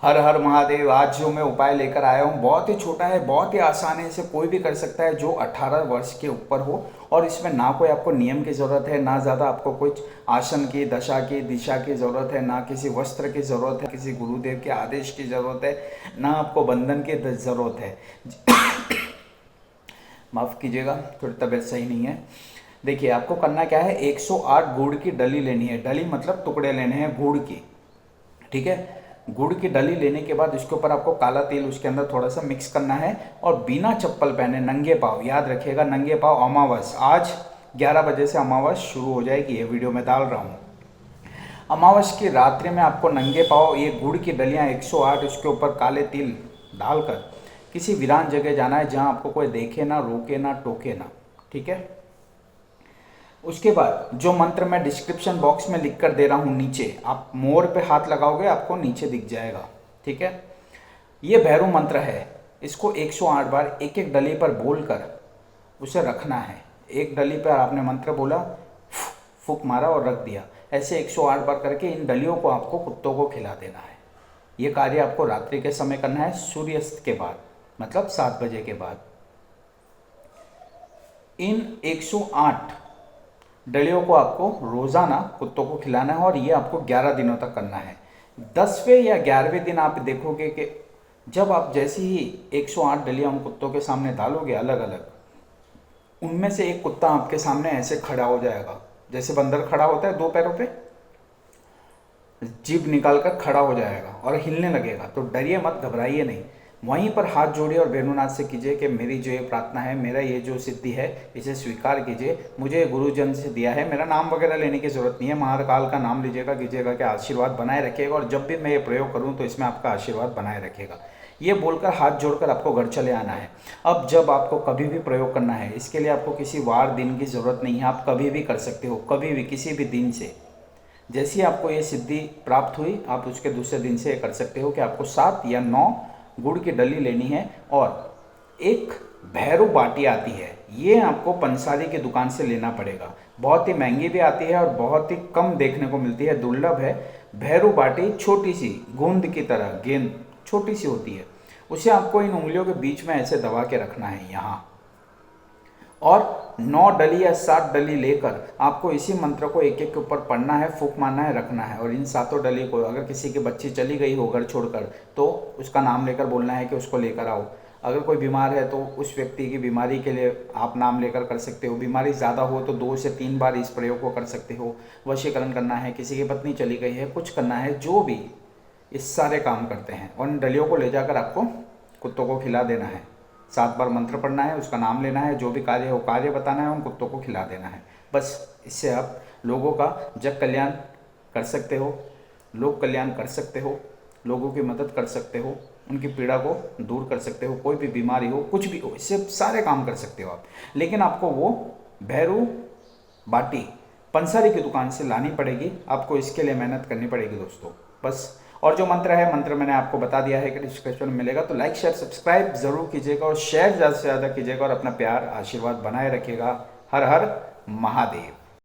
हर हर महादेव। आज जो मैं उपाय लेकर आया हूँ बहुत ही छोटा है, बहुत ही आसान है, इसे कोई भी कर सकता है जो 18 वर्ष के ऊपर हो। और इसमें ना कोई आपको नियम की ज़रूरत है, ना ज़्यादा आपको कुछ आसन की, दशा की, दिशा की ज़रूरत है, ना किसी वस्त्र की ज़रूरत है, किसी गुरुदेव के आदेश की ज़रूरत है, ना आपको बंधन की ज़रूरत है। माफ़ कीजिएगा, थोड़ी तबीयत सही नहीं है। देखिए आपको करना क्या है, 108 गुड़ की डली लेनी है। डली मतलब टुकड़े लेने हैं गुड़ की, ठीक है। गुड़ की डली लेने के बाद इसके ऊपर आपको काला तेल उसके अंदर थोड़ा सा मिक्स करना है और बिना चप्पल पहने नंगे पाँव, याद रखिएगा नंगे पाँव, अमावस आज 11 बजे से अमावस शुरू हो जाएगी, ये वीडियो में डाल रहा हूँ। अमावस की रात्रि में आपको नंगे पाँव ये गुड़ की डलियाँ 108 उसके ऊपर काले तिल डालकर किसी वीरान जगह जाना है जहाँ आपको कोई देखे ना, रोके ना, टोके ना, ठीक है। उसके बाद जो मंत्र मैं डिस्क्रिप्शन बॉक्स में लिख कर दे रहा हूँ नीचे, आप मोर पे हाथ लगाओगे आपको नीचे दिख जाएगा, ठीक है। ये भैरव मंत्र है, इसको 108 बार एक एक डली पर बोलकर उसे रखना है। एक डली पर आपने मंत्र बोला, फूक मारा और रख दिया, ऐसे 108 बार करके इन डलियों को आपको कुत्तों को खिला देना है। ये कार्य आपको रात्रि के समय करना है, सूर्यास्त के बाद, मतलब 7 बजे के बाद। इन 108 डलियों को आपको रोज़ाना कुत्तों को खिलाना है और ये आपको 11 दिनों तक करना है। 10वें या 11वें दिन आप देखोगे कि जब आप जैसे ही 108 डलियाँ उन कुत्तों के सामने डालोगे अलग अलग, उनमें से एक कुत्ता आपके सामने ऐसे खड़ा हो जाएगा, जैसे बंदर खड़ा होता है 2 पैरों पे, जीभ निकाल कर खड़ा हो जाएगा और हिलने लगेगा। तो डरिए मत, घबराइए नहीं, वहीं पर हाथ जोड़िए और वेणुनाथ से कीजिए कि मेरी जो ये प्रार्थना है, मेरा ये जो सिद्धि है, इसे स्वीकार कीजिए, मुझे गुरुजन से दिया है। मेरा नाम वगैरह लेने की जरूरत नहीं है, महाकाल का नाम लीजिएगा, कीजिएगा कि आशीर्वाद बनाए रखिएगा और जब भी मैं ये प्रयोग करूँ तो इसमें आपका आशीर्वाद बनाए रखेगा। ये बोलकर हाथ जोड़कर आपको घर चले आना है। अब जब आपको कभी भी प्रयोग करना है, इसके लिए आपको किसी वार दिन की ज़रूरत नहीं है, आप कभी भी कर सकते हो, कभी भी किसी भी दिन से। जैसी आपको ये सिद्धि प्राप्त हुई आप उसके दूसरे दिन से कर सकते हो कि आपको 7 या 9 गुड़ की डली लेनी है और एक भैरव बाटी आती है, ये आपको पंसारी की दुकान से लेना पड़ेगा। बहुत ही महंगी भी आती है और बहुत ही कम देखने को मिलती है, दुर्लभ है। भैरव बाटी छोटी सी गेंद की तरह, गेंद छोटी सी होती है, उसे आपको इन उंगलियों के बीच में ऐसे दबा के रखना है यहाँ, और 9 डली या 7 डली लेकर आपको इसी मंत्र को एक एक के ऊपर पढ़ना है, फूंक मारना है, रखना है। और इन 7 डली को अगर किसी की बच्ची चली गई हो घर छोड़कर तो उसका नाम लेकर बोलना है कि उसको लेकर आओ। अगर कोई बीमार है तो उस व्यक्ति की बीमारी के लिए आप नाम लेकर कर सकते हो। बीमारी ज़्यादा हो तो 2 से 3 बार इस प्रयोग को कर सकते हो। वशीकरण करना है, किसी की पत्नी चली गई है, कुछ करना है, जो भी इस सारे काम करते हैं। और इन डलियों को ले जाकर आपको कुत्तों को खिला देना है। 7 बार मंत्र पढ़ना है, उसका नाम लेना है, जो भी कार्य है वो कार्य बताना है, उन कुत्तों को खिला देना है। बस इससे आप लोगों का जग कल्याण कर सकते हो, लोक कल्याण कर सकते हो, लोगों की मदद कर सकते हो, उनकी पीड़ा को दूर कर सकते हो। कोई भी बीमारी हो, कुछ भी हो, इससे सारे काम कर सकते हो आप। लेकिन आपको वो भैरू बाटी पंसारी की दुकान से लानी पड़ेगी, आपको इसके लिए मेहनत करनी पड़ेगी दोस्तों, बस। और जो मंत्र है, मंत्र मैंने आपको बता दिया है कि डिस्क्रिप्शन में मिलेगा, तो लाइक शेयर सब्सक्राइब जरूर कीजिएगा और शेयर ज़्यादा से ज़्यादा कीजिएगा और अपना प्यार आशीर्वाद बनाए रखिएगा। हर हर महादेव।